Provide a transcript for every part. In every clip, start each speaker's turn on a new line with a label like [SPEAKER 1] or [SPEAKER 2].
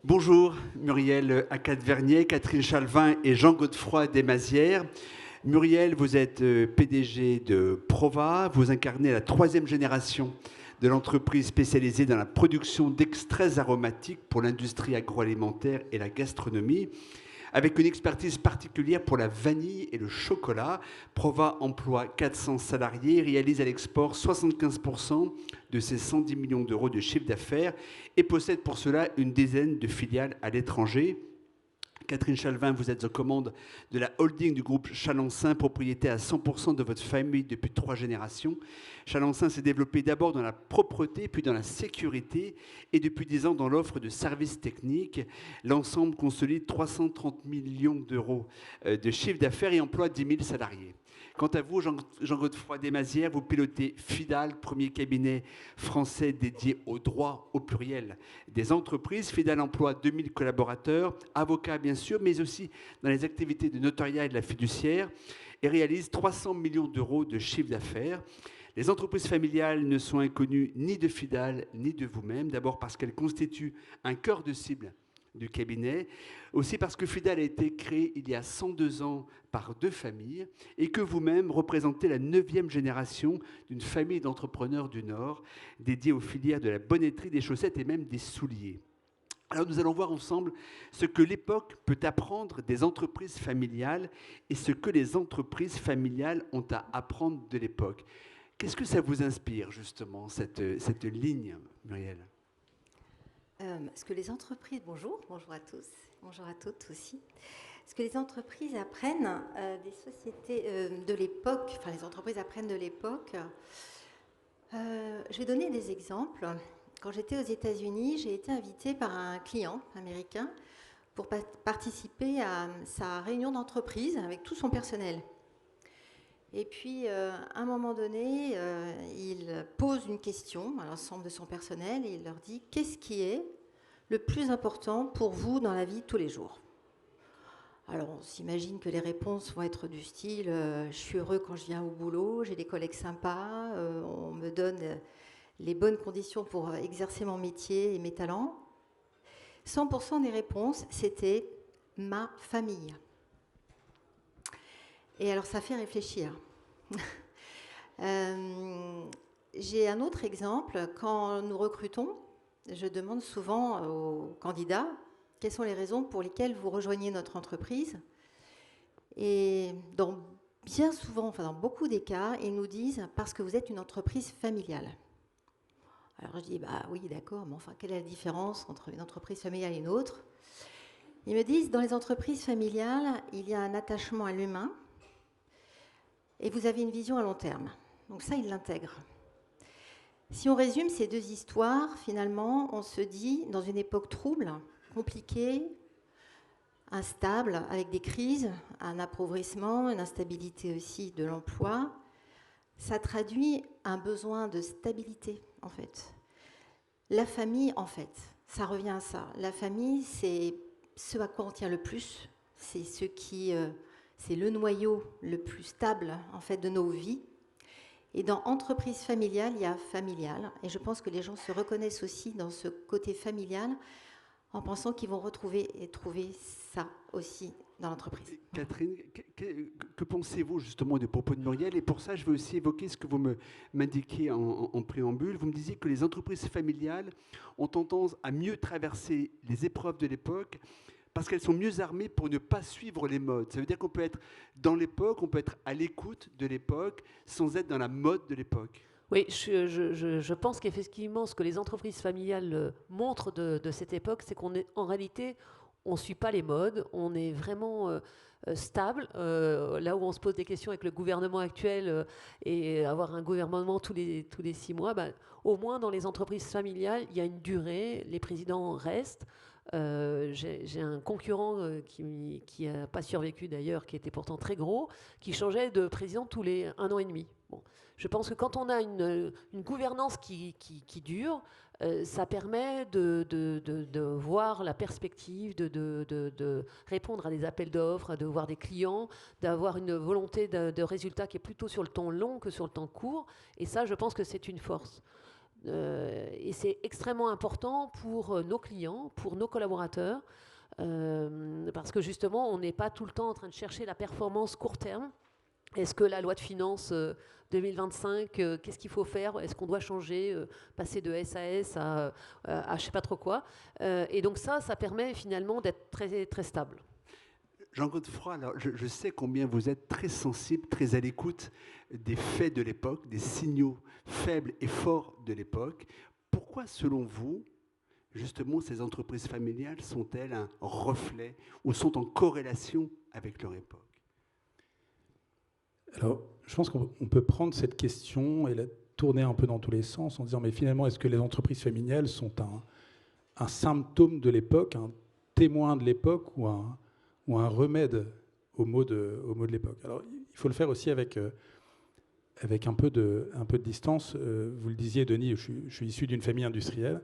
[SPEAKER 1] Bonjour Muriel Acad-Vernier, Catherine Chalvin et Jean Godefroy Desmazières. Muriel, vous êtes PDG de Prova, vous incarnez la troisième génération de l'entreprise spécialisée dans la production d'extraits aromatiques pour l'industrie agroalimentaire et la gastronomie. Avec une expertise particulière pour la vanille et le chocolat, Prova emploie 400 salariés, réalise à l'export 75% de ses 110 millions d'euros de chiffre d'affaires et possède pour cela une dizaine de filiales à l'étranger. Catherine Chalvin, vous êtes aux commandes de la holding du groupe Chalencin, propriété à 100% de votre famille depuis 3 générations. Chalencin s'est développé d'abord dans la propreté, puis dans la sécurité, et depuis 10 ans dans l'offre de services techniques. L'ensemble consolide 330 millions d'euros de chiffre d'affaires et emploie 10 000 salariés. Quant à vous, Jean-Godefroy Desmazières, vous pilotez FIDAL, premier cabinet français dédié au droit au pluriel des entreprises. FIDAL emploie 2000 collaborateurs, avocats bien sûr, mais aussi dans les activités de notariat et de la fiduciaire, et réalise 300 millions d'euros de chiffre d'affaires. Les entreprises familiales ne sont inconnues ni de FIDAL ni de vous-même, d'abord parce qu'elles constituent un cœur de cible du cabinet, aussi parce que FIDAL a été créé il y a 102 ans par 2 familles et que vous-même représentez la 9e génération d'une famille d'entrepreneurs du Nord dédiée aux filières de la bonneterie, des chaussettes et même des souliers. Alors nous allons voir ensemble ce que l'époque peut apprendre des entreprises familiales et ce que les entreprises familiales ont à apprendre de l'époque. Qu'est-ce que ça vous inspire justement, cette ligne, Muriel ?
[SPEAKER 2] Ce que les entreprises, bonjour à tous, bonjour à toutes aussi. Ce que les entreprises apprennent des sociétés de l'époque, enfin les entreprises apprennent de l'époque. Je vais donner des exemples. Quand j'étais aux États-Unis, j'ai été invitée par un client américain pour participer à sa réunion d'entreprise avec tout son personnel. Et puis, à un moment donné, il pose une question à l'ensemble de son personnel et il leur dit « Qu'est-ce qui est le plus important pour vous dans la vie de tous les jours ?» Alors, on s'imagine que les réponses vont être du style « Je suis heureux quand je viens au boulot, j'ai des collègues sympas, on me donne les bonnes conditions pour exercer mon métier et mes talents. » 100% des réponses, c'était « ma famille ». Et alors, ça fait réfléchir. J'ai un autre exemple. Quand nous recrutons, je demande souvent aux candidats quelles sont les raisons pour lesquelles vous rejoignez notre entreprise. Et bien souvent, enfin dans beaucoup des cas, ils nous disent parce que vous êtes une entreprise familiale. Alors je dis bah oui, d'accord, mais enfin quelle est la différence entre une entreprise familiale et une autre? Ils me disent dans les entreprises familiales, il y a un attachement à l'humain. Et vous avez une vision à long terme. Donc ça, ils l'intègrent. Si on résume ces deux histoires, finalement, on se dit, dans une époque trouble, compliquée, instable, avec des crises, un appauvrissement, une instabilité aussi de l'emploi, ça traduit un besoin de stabilité, en fait. La famille, en fait, ça revient à ça. La famille, c'est ce à quoi on tient le plus, c'est ce qui... c'est le noyau le plus stable en fait de nos vies. Et dans entreprise familiale, il y a familial. Et je pense que les gens se reconnaissent aussi dans ce côté familial en pensant qu'ils vont retrouver et trouver ça aussi dans l'entreprise.
[SPEAKER 1] Catherine, que pensez-vous justement des propos de Muriel? Et pour ça, je veux aussi évoquer ce que vous m'indiquiez en préambule. Vous me disiez que les entreprises familiales ont tendance à mieux traverser les épreuves de l'époque parce qu'elles sont mieux armées pour ne pas suivre les modes. Ça veut dire qu'on peut être dans l'époque, on peut être à l'écoute de l'époque sans être dans la mode de l'époque.
[SPEAKER 3] Oui, je pense qu'effectivement, ce que les entreprises familiales montrent de cette époque, c'est qu'on est en réalité, on ne suit pas les modes, on est vraiment stable. Là où on se pose des questions avec le gouvernement actuel et avoir un gouvernement tous les 6 mois, ben, au moins dans les entreprises familiales, il y a une durée, les présidents restent. J'ai un concurrent qui n'a pas survécu d'ailleurs, qui était pourtant très gros, qui changeait de président tous les 1 an et demi. Bon. Je pense que quand on a une gouvernance qui dure, ça permet de voir la perspective, de répondre à des appels d'offres, de voir des clients, d'avoir une volonté de résultat qui est plutôt sur le temps long que sur le temps court. Et ça, je pense que c'est une force. Et c'est extrêmement important pour nos clients, pour nos collaborateurs, parce que justement, on n'est pas tout le temps en train de chercher la performance court terme. Est-ce que la loi de finances 2025, qu'est-ce qu'il faut faire? Est-ce qu'on doit changer, passer de SAS à je ne sais pas trop quoi? Et donc ça permet finalement d'être très, très stable.
[SPEAKER 1] Jean Godefroy, alors je sais combien vous êtes très sensible, très à l'écoute des faits de l'époque, des signaux faibles et forts de l'époque. Pourquoi, selon vous, justement, ces entreprises familiales sont-elles un reflet ou sont en corrélation avec leur époque?
[SPEAKER 4] Alors, je pense qu'on peut prendre cette question et la tourner un peu dans tous les sens en disant, mais finalement, est-ce que les entreprises familiales sont un symptôme de l'époque, un témoin de l'époque ou un remède aux maux de l'époque? Alors, il faut le faire aussi avec un peu de distance. Vous le disiez, Denis, je suis issu d'une famille industrielle.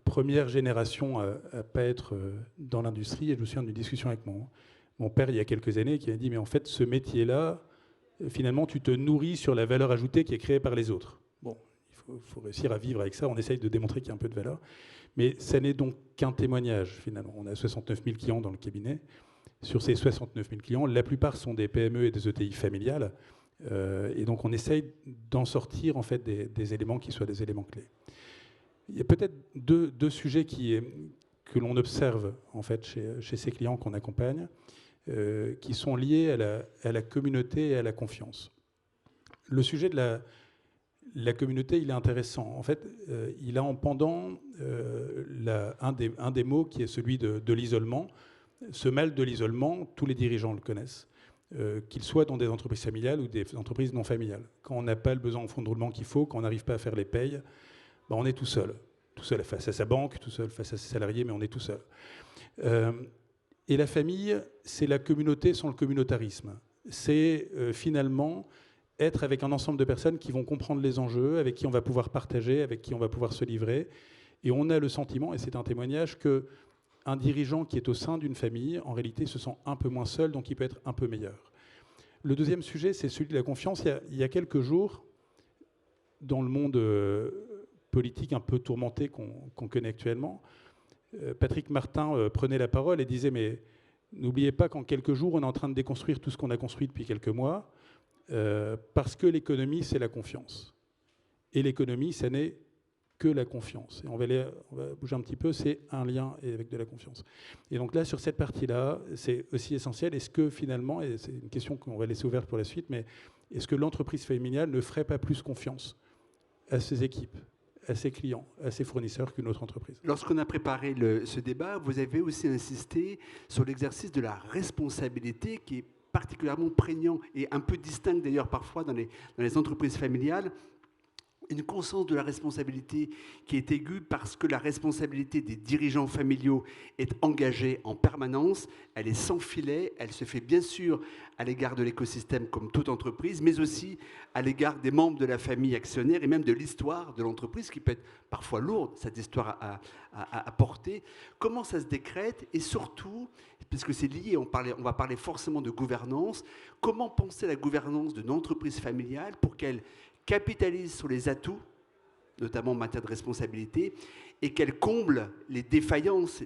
[SPEAKER 4] Première génération à ne pas être dans l'industrie. Et je me souviens d'une discussion avec mon père il y a quelques années qui m'a dit, mais en fait, ce métier-là, finalement, tu te nourris sur la valeur ajoutée qui est créée par les autres. Bon, il faut réussir à vivre avec ça. On essaye de démontrer qu'il y a un peu de valeur. Mais ça n'est donc qu'un témoignage, finalement. On a 69 000 clients dans le cabinet. Sur ces 69 000 clients, la plupart sont des PME et des ETI familiales. Et donc, on essaye d'en sortir, en fait, des éléments qui soient des éléments clés. Il y a peut-être deux sujets que l'on observe, en fait, chez ces clients qu'on accompagne, qui sont liés à la communauté et à la confiance. Le sujet de la communauté, il est intéressant. En fait, il a en pendant un des mots qui est celui de l'isolement. Ce mal de l'isolement, tous les dirigeants le connaissent, qu'ils soient dans des entreprises familiales ou des entreprises non familiales. Quand on n'a pas le besoin en fonds de roulement qu'il faut, quand on n'arrive pas à faire les payes, ben on est tout seul face à sa banque, tout seul face à ses salariés, mais on est tout seul. Et la famille, c'est la communauté sans le communautarisme. C'est finalement être avec un ensemble de personnes qui vont comprendre les enjeux, avec qui on va pouvoir partager, avec qui on va pouvoir se livrer. Et on a le sentiment, et c'est un témoignage, qu'un dirigeant qui est au sein d'une famille, en réalité, se sent un peu moins seul, donc il peut être un peu meilleur. Le deuxième sujet, c'est celui de la confiance. Il y a quelques jours, dans le monde politique un peu tourmenté qu'on connaît actuellement, Patrick Martin prenait la parole et disait « Mais n'oubliez pas qu'en quelques jours, on est en train de déconstruire tout ce qu'on a construit depuis quelques mois, parce que l'économie, c'est la confiance. Et l'économie, ça n'est que la confiance. Et on va bouger un petit peu, c'est un lien avec de la confiance. Et donc là, sur cette partie-là, c'est aussi essentiel. Est-ce que finalement, et c'est une question qu'on va laisser ouverte pour la suite, mais est-ce que l'entreprise familiale ne ferait pas plus confiance à ses équipes, à ses clients, à ses fournisseurs qu'une autre entreprise?
[SPEAKER 1] Lorsqu'on a préparé ce débat, vous avez aussi insisté sur l'exercice de la responsabilité qui est particulièrement prégnant et un peu distinct d'ailleurs parfois dans les entreprises familiales. Une conscience de la responsabilité qui est aiguë parce que la responsabilité des dirigeants familiaux est engagée en permanence, elle est sans filet, elle se fait bien sûr à l'égard de l'écosystème comme toute entreprise, mais aussi à l'égard des membres de la famille actionnaire et même de l'histoire de l'entreprise qui peut être parfois lourde, cette histoire à porter. Comment ça se décrète et surtout, puisque c'est lié, on va parler forcément de gouvernance, comment penser la gouvernance d'une entreprise familiale pour qu'elle capitalise sur les atouts, notamment en matière de responsabilité, et qu'elle comble les défaillances,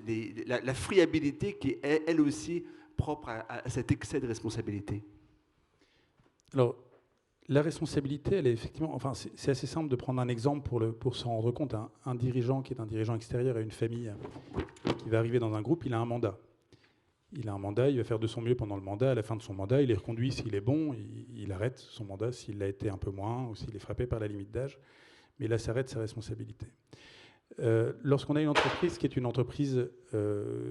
[SPEAKER 1] la friabilité qui est elle aussi propre à cet excès de responsabilité.
[SPEAKER 4] Alors, la responsabilité, elle est effectivement, enfin, c'est assez simple de prendre un exemple pour s'en rendre compte. Un dirigeant qui est un dirigeant extérieur à une famille qui va arriver dans un groupe, il a un mandat. Il a un mandat, il va faire de son mieux pendant le mandat. À la fin de son mandat, il est reconduit s'il est bon, il arrête son mandat s'il l'a été un peu moins ou s'il est frappé par la limite d'âge. Mais là, s'arrête sa responsabilité. Lorsqu'on a une entreprise qui est une entreprise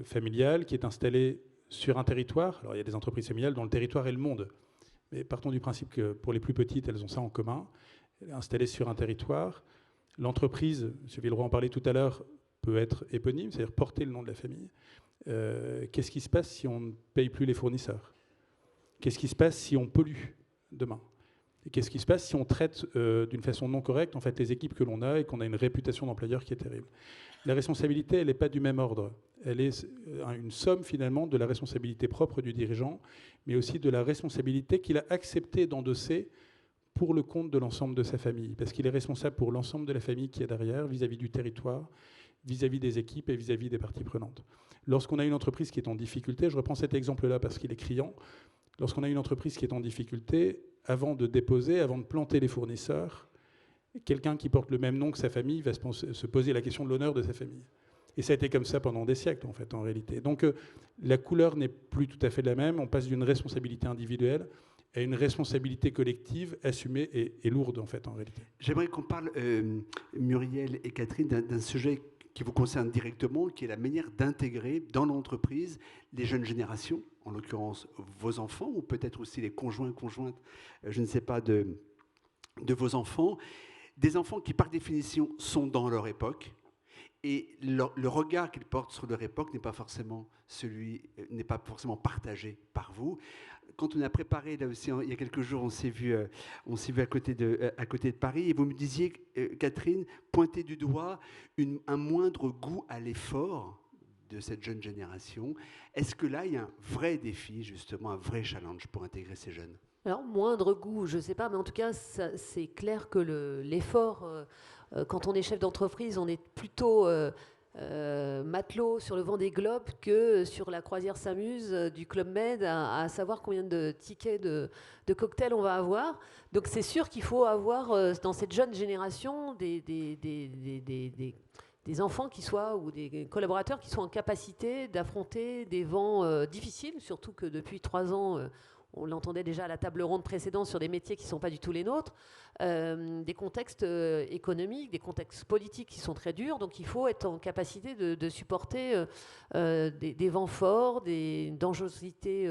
[SPEAKER 4] familiale, qui est installée sur un territoire, alors il y a des entreprises familiales dont le territoire est le monde, mais partons du principe que pour les plus petites, elles ont ça en commun. Elle est installée sur un territoire. L'entreprise, M. Villeroy en parlait tout à l'heure, peut être éponyme, c'est-à-dire porter le nom de la famille. Qu'est-ce qui se passe si on ne paye plus les fournisseurs? Qu'est-ce qui se passe si on pollue demain? Et qu'est-ce qui se passe si on traite d'une façon non correcte en fait, les équipes que l'on a et qu'on a une réputation d'employeur qui est terrible? La responsabilité, elle n'est pas du même ordre. Elle est une somme finalement de la responsabilité propre du dirigeant, mais aussi de la responsabilité qu'il a accepté d'endosser pour le compte de l'ensemble de sa famille, parce qu'il est responsable pour l'ensemble de la famille qui est derrière, vis-à-vis du territoire, vis-à-vis des équipes et vis-à-vis des parties prenantes. Lorsqu'on a une entreprise qui est en difficulté, je reprends cet exemple-là parce qu'il est criant, lorsqu'on a une entreprise qui est en difficulté, avant de déposer, avant de planter les fournisseurs, quelqu'un qui porte le même nom que sa famille va se poser la question de l'honneur de sa famille. Et ça a été comme ça pendant des siècles, en fait, en réalité. Donc, la couleur n'est plus tout à fait la même. On passe d'une responsabilité individuelle à une responsabilité collective, assumée et lourde, en fait, en réalité.
[SPEAKER 1] J'aimerais qu'on parle, Muriel et Catherine, d'un sujet qui vous concerne directement, qui est la manière d'intégrer dans l'entreprise les jeunes générations, en l'occurrence vos enfants, ou peut-être aussi les conjoints, conjointes, je ne sais pas, de vos enfants. Des enfants qui, par définition, sont dans leur époque, et le regard qu'ils portent sur leur époque n'est pas forcément partagé par vous. Quand on a préparé, là aussi, il y a quelques jours, on s'est vu à côté de Paris, et vous me disiez, Catherine, pointer du doigt un moindre goût à l'effort de cette jeune génération. Est-ce que là, il y a un vrai défi, justement, un vrai challenge pour intégrer ces jeunes ?
[SPEAKER 3] Alors, moindre goût, je ne sais pas, mais en tout cas, c'est clair que l'effort, quand on est chef d'entreprise, on est plutôt matelot sur le vent des globes que sur la croisière s'amuse du Club Med à savoir combien de tickets de cocktails on va avoir. Donc, c'est sûr qu'il faut avoir, dans cette jeune génération, des enfants qui soient, ou des collaborateurs qui soient en capacité d'affronter des vents difficiles, surtout que depuis 3 ans, on l'entendait déjà à la table ronde précédente sur des métiers qui ne sont pas du tout les nôtres, des contextes économiques, des contextes politiques qui sont très durs. Donc il faut être en capacité de supporter des vents forts, des dangerosités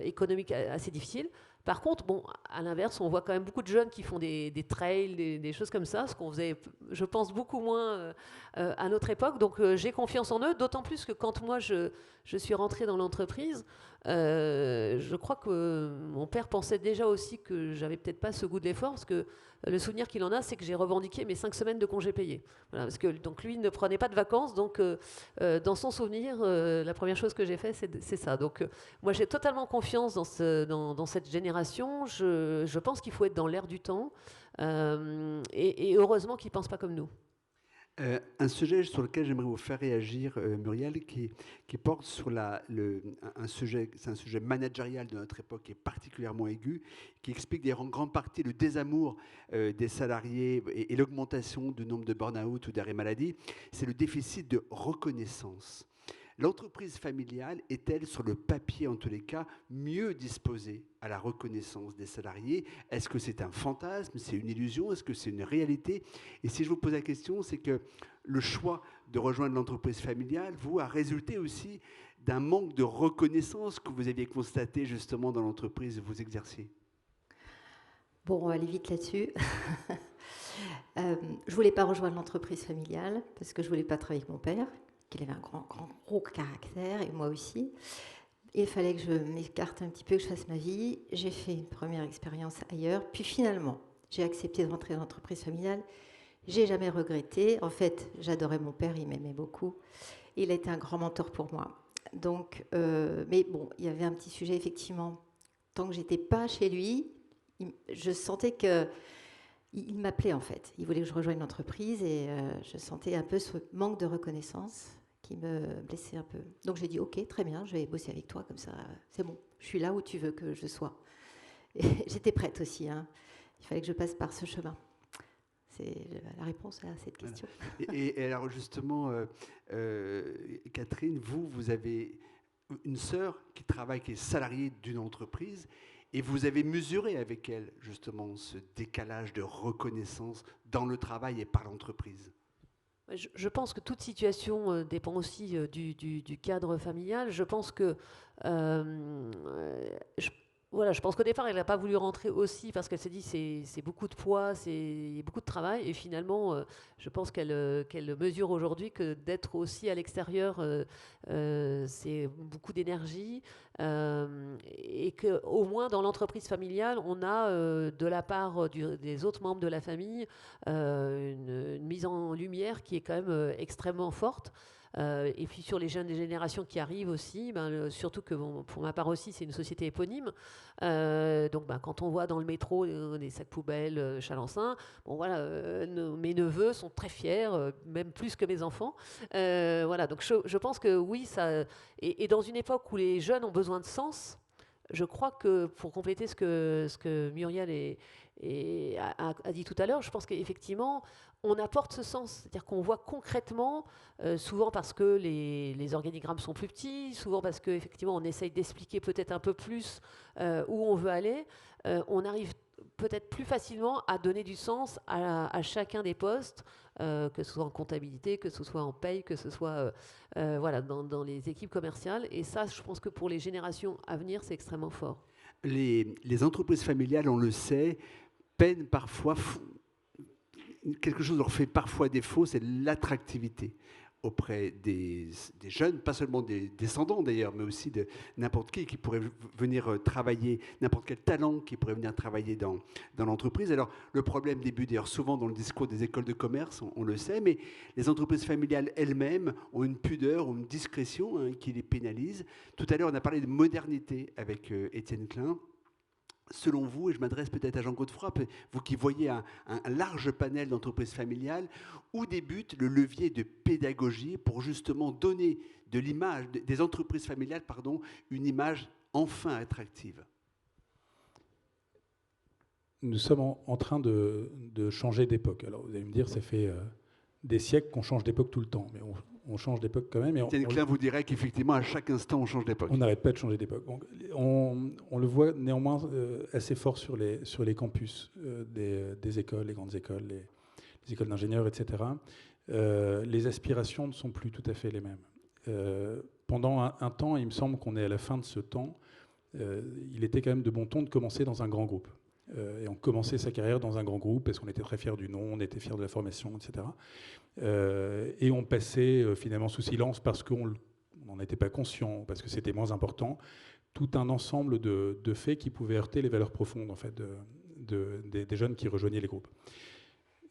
[SPEAKER 3] économiques assez difficiles. Par contre, bon, à l'inverse, on voit quand même beaucoup de jeunes qui font des trails, des choses comme ça, ce qu'on faisait, je pense, beaucoup moins à notre époque. Donc j'ai confiance en eux, d'autant plus que quand moi je suis rentrée dans l'entreprise, je crois que mon père pensait déjà aussi que j'avais peut-être pas ce goût de l'effort, parce que le souvenir qu'il en a, c'est que j'ai revendiqué mes 5 semaines de congés payés. Voilà, parce que donc lui ne prenait pas de vacances, donc dans son souvenir, la première chose que j'ai fait, c'est ça. Donc moi j'ai totalement confiance dans cette génération. Je pense qu'il faut être dans l'air du temps, et heureusement qu'ils ne pensent pas comme nous.
[SPEAKER 1] Un sujet sur lequel j'aimerais vous faire réagir, Muriel, qui porte sur un sujet managérial de notre époque qui est particulièrement aigu, qui explique en grande partie le désamour des salariés et l'augmentation du nombre de burn-out ou d'arrêts maladie, c'est le déficit de reconnaissance. L'entreprise familiale est-elle, sur le papier en tous les cas, mieux disposée à la reconnaissance des salariés ? Est-ce que c'est un fantasme, c'est une illusion, est-ce que c'est une réalité ? Et si je vous pose la question, c'est que le choix de rejoindre l'entreprise familiale, a résulté aussi d'un manque de reconnaissance que vous aviez constaté justement dans l'entreprise où vous exerciez.
[SPEAKER 2] Bon, on va aller vite là-dessus. Je ne voulais pas rejoindre l'entreprise familiale parce que je ne voulais pas travailler avec mon père, qu'il avait un gros caractère, et moi aussi. Il fallait que je m'écarte un petit peu, que je fasse ma vie. J'ai fait une première expérience ailleurs, puis finalement, j'ai accepté de rentrer dans l'entreprise familiale. J'ai jamais regretté. En fait, j'adorais mon père, il m'aimait beaucoup. Il a été un grand mentor pour moi. Donc, mais bon, il y avait un petit sujet, effectivement. Tant que j'étais pas chez lui, je sentais que il m'appelait, en fait. Il voulait que je rejoigne l'entreprise, et je sentais un peu ce manque de reconnaissance qui me blessait un peu. Donc j'ai dit, ok, très bien, je vais bosser avec toi, comme ça, c'est bon, je suis là où tu veux que je sois. Et j'étais prête aussi, hein. Il fallait que je passe par ce chemin. C'est la réponse à cette question.
[SPEAKER 1] Voilà. Et alors justement, Catherine, vous avez une sœur qui travaille, qui est salariée d'une entreprise, et vous avez mesuré avec elle justement ce décalage de reconnaissance dans le travail et par l'entreprise.
[SPEAKER 3] Je pense que toute situation dépend aussi du cadre familial. Je pense que je pense qu'au départ, elle n'a pas voulu rentrer aussi parce qu'elle s'est dit c'est beaucoup de poids, c'est beaucoup de travail. Et finalement, je pense qu'elle mesure aujourd'hui que d'être aussi à l'extérieur, c'est beaucoup d'énergie. Et qu'au moins dans l'entreprise familiale, on a de la part des autres membres de la famille une mise en lumière qui est quand même extrêmement forte. Et puis sur les jeunes générations qui arrivent aussi, surtout que pour ma part aussi, c'est une société éponyme. Donc quand on voit dans le métro des sacs poubelles Chalençon, mes neveux sont très fiers, même plus que mes enfants. Voilà, donc je pense que oui, ça, et dans une époque où les jeunes ont besoin de sens, je crois que pour compléter ce que Muriel a dit tout à l'heure, je pense qu'effectivement, on apporte ce sens. C'est-à-dire qu'on voit concrètement, souvent parce que les organigrammes sont plus petits, souvent parce qu'effectivement, on essaye d'expliquer peut-être un peu plus où on veut aller, on arrive peut-être plus facilement à donner du sens à chacun des postes, que ce soit en comptabilité, que ce soit en paye, que ce soit dans les équipes commerciales. Et ça, je pense que pour les générations à venir, c'est extrêmement fort.
[SPEAKER 1] Les entreprises familiales, on le sait, peinent parfois, quelque chose leur fait parfois défaut, c'est l'attractivité auprès des jeunes, pas seulement des descendants d'ailleurs, mais aussi de n'importe qui pourrait venir travailler, n'importe quel talent qui pourrait venir travailler dans l'entreprise. Alors le problème débute d'ailleurs souvent dans le discours des écoles de commerce, on le sait, mais les entreprises familiales elles-mêmes ont une pudeur ou une discrétion qui les pénalise. Tout à l'heure, on a parlé de modernité avec Étienne Klein. Selon vous, et je m'adresse peut-être à Jean Godefroy, vous qui voyez un large panel d'entreprises familiales, où débute le levier de pédagogie pour justement donner de l'image, des entreprises familiales, une image enfin attractive?
[SPEAKER 4] Nous sommes en train de changer d'époque. Alors vous allez me dire, ça fait des siècles qu'on change d'époque tout le temps, mais on change d'époque quand même.
[SPEAKER 1] Étienne Klein vous dirait qu'effectivement, à chaque instant, on change d'époque.
[SPEAKER 4] On n'arrête pas de changer d'époque. On le voit néanmoins assez fort sur les campus des écoles, les grandes écoles, les écoles d'ingénieurs, etc. Les aspirations ne sont plus tout à fait les mêmes. Pendant un temps, il me semble qu'on est à la fin de ce temps, il était quand même de bon ton de commencer dans un grand groupe. Et on commençait sa carrière dans un grand groupe parce qu'on était très fiers du nom, on était fiers de la formation, etc. Et on passait finalement sous silence parce qu'on n'en était pas conscient, parce que c'était moins important, tout un ensemble de faits qui pouvaient heurter les valeurs profondes en fait, des jeunes qui rejoignaient les groupes.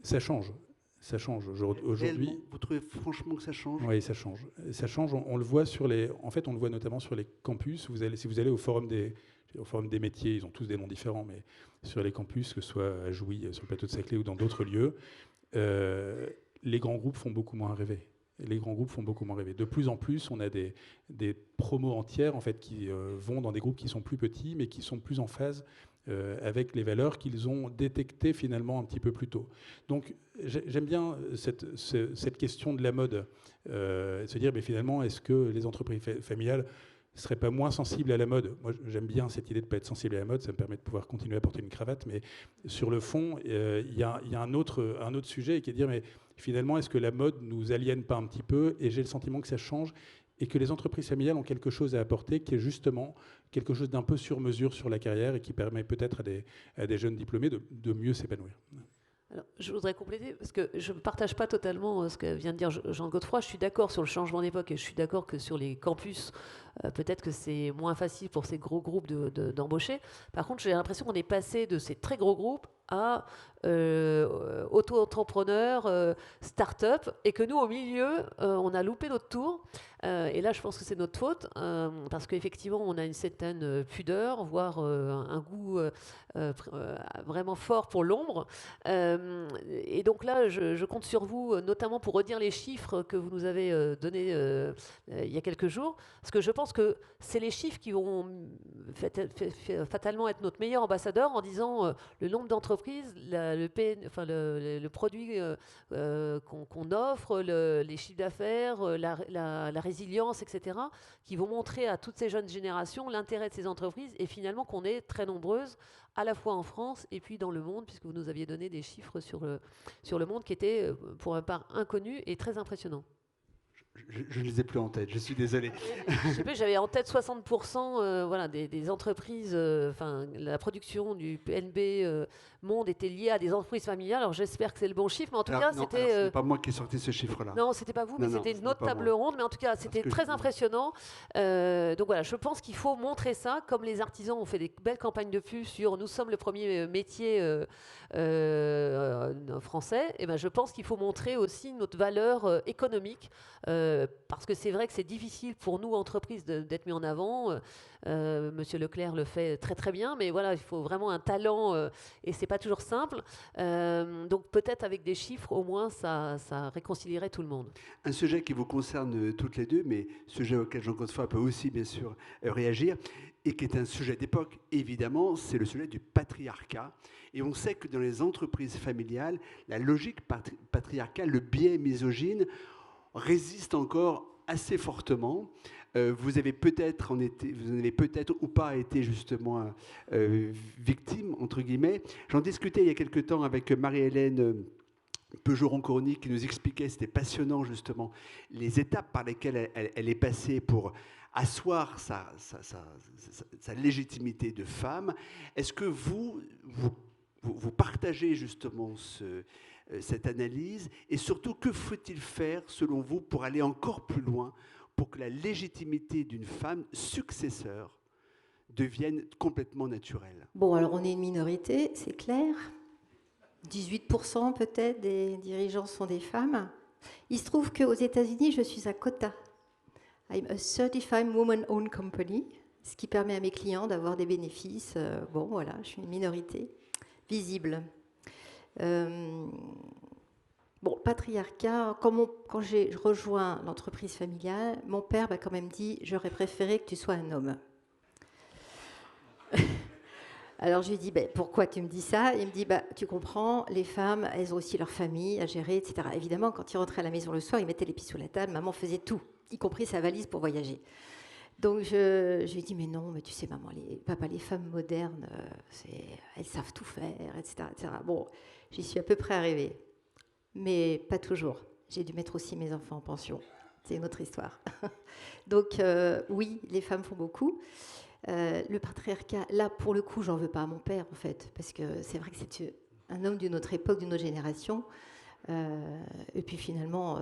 [SPEAKER 4] Ça change. Ça change aujourd'hui.
[SPEAKER 1] Vous trouvez franchement que ça change?
[SPEAKER 4] Oui, ça change. Ça change. On le voit on le voit notamment sur les campus. Si vous allez au forum des métiers, ils ont tous des noms différents, mais sur les campus, que ce soit à Jouy, sur le plateau de Saclay ou dans d'autres lieux, les grands groupes font beaucoup moins rêver. Les grands groupes font beaucoup moins rêver. De plus en plus, on a des promos entières en fait, qui vont dans des groupes qui sont plus petits, mais qui sont plus en phase avec les valeurs qu'ils ont détectées finalement un petit peu plus tôt. Donc j'aime bien cette question de la mode, se dire mais finalement, est-ce que les entreprises familiales ne seraient pas moins sensibles à la mode? Moi, j'aime bien cette idée de ne pas être sensible à la mode, ça me permet de pouvoir continuer à porter une cravate, mais sur le fond, il y a un autre sujet qui est de dire mais finalement, est-ce que la mode nous aliène pas un petit peu? Et j'ai le sentiment que ça change et que les entreprises familiales ont quelque chose à apporter qui est justement quelque chose d'un peu sur mesure sur la carrière et qui permet peut-être à des jeunes diplômés de mieux s'épanouir.
[SPEAKER 3] Alors, je voudrais compléter, parce que je ne partage pas totalement ce que vient de dire Jean Godefroy. Je suis d'accord sur le changement d'époque et je suis d'accord que sur les campus, peut-être que c'est moins facile pour ces gros groupes d'embaucher. Par contre, j'ai l'impression qu'on est passé de ces très gros groupes à auto-entrepreneurs, start-up, et que nous, au milieu, on a loupé notre tour. Et là, je pense que c'est notre faute, parce qu'effectivement, on a une certaine pudeur, voire un goût vraiment fort pour l'ombre. Et donc là, je compte sur vous, notamment pour redire les chiffres que vous nous avez donnés il y a quelques jours, parce que je pense que c'est les chiffres qui vont fatalement être notre meilleur ambassadeur en disant le nombre d'entreprises, le produit qu'on offre, les chiffres d'affaires, la résilience, etc., qui vont montrer à toutes ces jeunes générations l'intérêt de ces entreprises et finalement qu'on est très nombreuses à la fois en France et puis dans le monde, puisque vous nous aviez donné des chiffres sur le monde qui étaient pour ma part inconnus et très impressionnants.
[SPEAKER 1] Je ne les ai plus en tête, je suis désolé.
[SPEAKER 3] Je sais plus, j'avais en tête 60% des entreprises, la production du PNB Monde était liée à des entreprises familiales. Alors j'espère que c'est le bon chiffre, mais en tout cas, c'était.
[SPEAKER 1] Ce n'est pas moi qui ai sorti ce chiffre-là.
[SPEAKER 3] Non, c'était pas vous, mais c'était une autre table ronde. Mais en tout cas, c'était très impressionnant. Donc voilà, je pense qu'il faut montrer ça. Comme les artisans ont fait des belles campagnes de pub sur nous sommes le premier métier français, et ben je pense qu'il faut montrer aussi notre valeur économique parce que c'est vrai que c'est difficile pour nous, entreprises, d'être mis en avant. Monsieur Leclerc le fait très très bien, mais voilà, il faut vraiment un talent et c'est pas toujours simple. Donc peut-être avec des chiffres, au moins, ça réconcilierait tout le monde.
[SPEAKER 1] Un sujet qui vous concerne toutes les deux, mais sujet auquel Jean Godefroy peut aussi bien sûr réagir, et qui est un sujet d'époque, évidemment, c'est le sujet du patriarcat. Et on sait que dans les entreprises familiales, la logique patriarcale, le biais misogyne, résiste encore assez fortement. Vous avez peut-être ou pas été justement victime, entre guillemets. J'en discutais il y a quelque temps avec Marie-Hélène Peugeot-Roncoroni qui nous expliquait, c'était passionnant justement, les étapes par lesquelles elle est passée pour asseoir sa légitimité de femme. Est-ce que vous partagez justement cette analyse et surtout que faut-il faire selon vous pour aller encore plus loin pour que la légitimité d'une femme successeur devienne complètement naturelle?
[SPEAKER 2] Bon, alors on est une minorité, c'est clair. 18% peut-être des dirigeants sont des femmes. Il se trouve qu'aux États-Unis, je suis à quota. I'm a certified woman-owned company, ce qui permet à mes clients d'avoir des bénéfices. Bon, voilà, je suis une minorité visible. Bon, patriarcat, quand j'ai rejoint l'entreprise familiale, mon père m'a quand même dit « J'aurais préféré que tu sois un homme ». Alors je lui dis pourquoi tu me dis ça? Il me dit tu comprends, les femmes, elles ont aussi leur famille à gérer, etc. Évidemment, quand il rentrait à la maison le soir, il mettait les pieds sous la table, maman faisait tout, y compris sa valise pour voyager. Donc je lui ai dit mais non, mais tu sais maman, les femmes modernes, elles savent tout faire, etc., etc. Bon, j'y suis à peu près arrivée, mais pas toujours. J'ai dû mettre aussi mes enfants en pension. C'est une autre histoire. Donc oui, les femmes font beaucoup. Le patriarcat, là, pour le coup, j'en veux pas à mon père, en fait, parce que c'est vrai que c'est un homme d'une autre époque, d'une autre génération. Et puis finalement,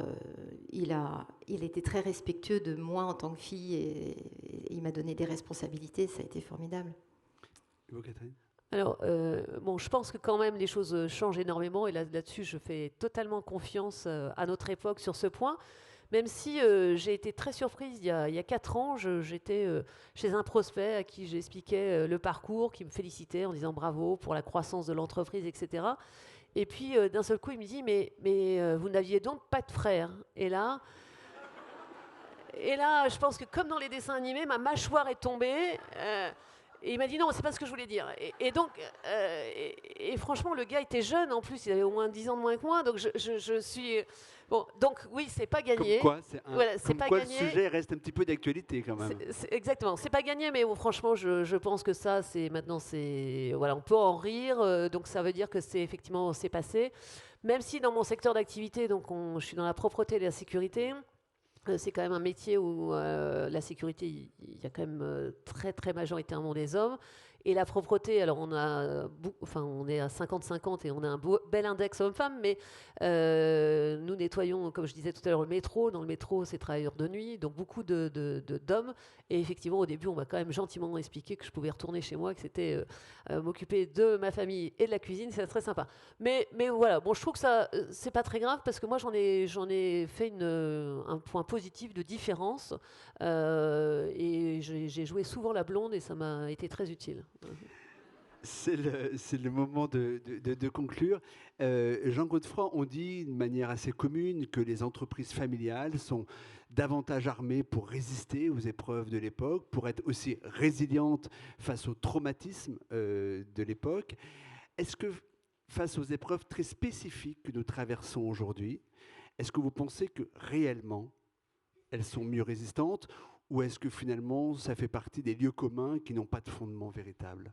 [SPEAKER 2] il a été très respectueux de moi en tant que fille et il m'a donné des responsabilités. Ça a été formidable.
[SPEAKER 1] Et vous, Catherine?
[SPEAKER 3] Alors, bon, je pense que quand même les choses changent énormément et là-dessus, je fais totalement confiance à notre époque sur ce point. Même si j'ai été très surprise, il y a 4 ans, j'étais chez un prospect à qui j'expliquais le parcours, qui me félicitait en disant bravo pour la croissance de l'entreprise, etc. Et puis d'un seul coup, il me dit mais vous n'aviez donc pas de frère. Et là, je pense que comme dans les dessins animés, ma mâchoire est tombée. Et il m'a dit non, c'est pas ce que je voulais dire. Et donc, franchement, le gars était jeune en plus, il avait au moins 10 ans de moins que moi, donc je suis. Bon, donc oui, c'est pas gagné.
[SPEAKER 1] Comme quoi,
[SPEAKER 3] gagné.
[SPEAKER 1] Le sujet reste un petit peu d'actualité quand même.
[SPEAKER 3] Exactement, c'est pas gagné, mais bon, franchement, je pense que ça, voilà, on peut en rire, donc ça veut dire que c'est passé. Même si dans mon secteur d'activité, donc je suis dans la propreté et la sécurité. C'est quand même un métier où la sécurité, il y a quand même très très majoritairement des hommes. Et la propreté, alors on est à 50-50 et on a un bel index homme-femme, mais nous nettoyons, comme je disais tout à l'heure, le métro. Dans le métro, c'est travailleurs de nuit, donc beaucoup d'hommes. Et effectivement, au début, on m'a quand même gentiment expliqué que je pouvais retourner chez moi, que c'était m'occuper de ma famille et de la cuisine, c'est très sympa. Mais voilà, bon, je trouve que ça, c'est pas très grave parce que moi, j'en ai fait un point positif de différence et j'ai joué souvent la blonde et ça m'a été très utile.
[SPEAKER 1] C'est le moment de conclure. Jean Godefroy, on dit de manière assez commune que les entreprises familiales sont davantage armées pour résister aux épreuves de l'époque, pour être aussi résilientes face aux traumatismes de l'époque. Est-ce que face aux épreuves très spécifiques que nous traversons aujourd'hui, est-ce que vous pensez que réellement elles sont mieux résistantes ou est-ce que finalement ça fait partie des lieux communs qui n'ont pas de fondement véritable?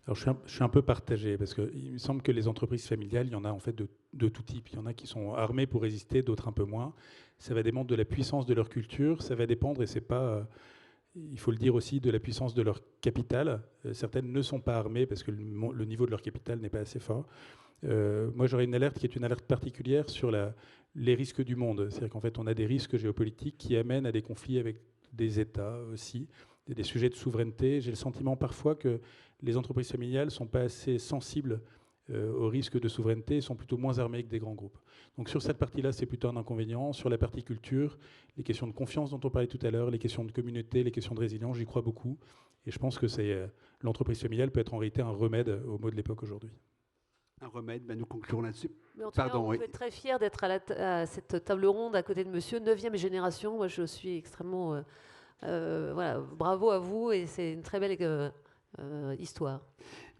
[SPEAKER 4] Alors je suis un peu partagé parce qu'il me semble que les entreprises familiales, il y en a en fait de tout type. Il y en a qui sont armées pour résister, d'autres un peu moins. Ça va dépendre de la puissance de leur culture, ça va dépendre, et c'est pas, il faut le dire aussi, de la puissance de leur capital. Certaines ne sont pas armées parce que le niveau de leur capital n'est pas assez fort. Moi j'aurais une alerte qui est une alerte particulière sur les risques du monde. C'est-à-dire qu'en fait on a des risques géopolitiques qui amènent à des conflits avec des États aussi, des sujets de souveraineté. J'ai le sentiment parfois que les entreprises familiales ne sont pas assez sensibles au risque de souveraineté sont plutôt moins armés que des grands groupes. Donc sur cette partie-là, c'est plutôt un inconvénient. Sur la partie culture, les questions de confiance dont on parlait tout à l'heure, les questions de communauté, les questions de résilience, j'y crois beaucoup. Et je pense que l'entreprise familiale peut être en réalité un remède aux maux de l'époque aujourd'hui.
[SPEAKER 1] Un remède, nous conclurons là-dessus.
[SPEAKER 3] Mais en tout cas, on peut être très fier d'être à cette table ronde à côté de monsieur, 9e génération. Moi, je suis extrêmement... voilà, bravo à vous et c'est une très belle histoire.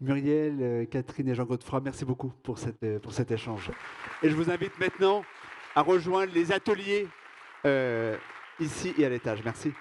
[SPEAKER 1] Muriel, Catherine et Jean Godefroy, merci beaucoup pour cet échange. Et je vous invite maintenant à rejoindre les ateliers ici et à l'étage. Merci.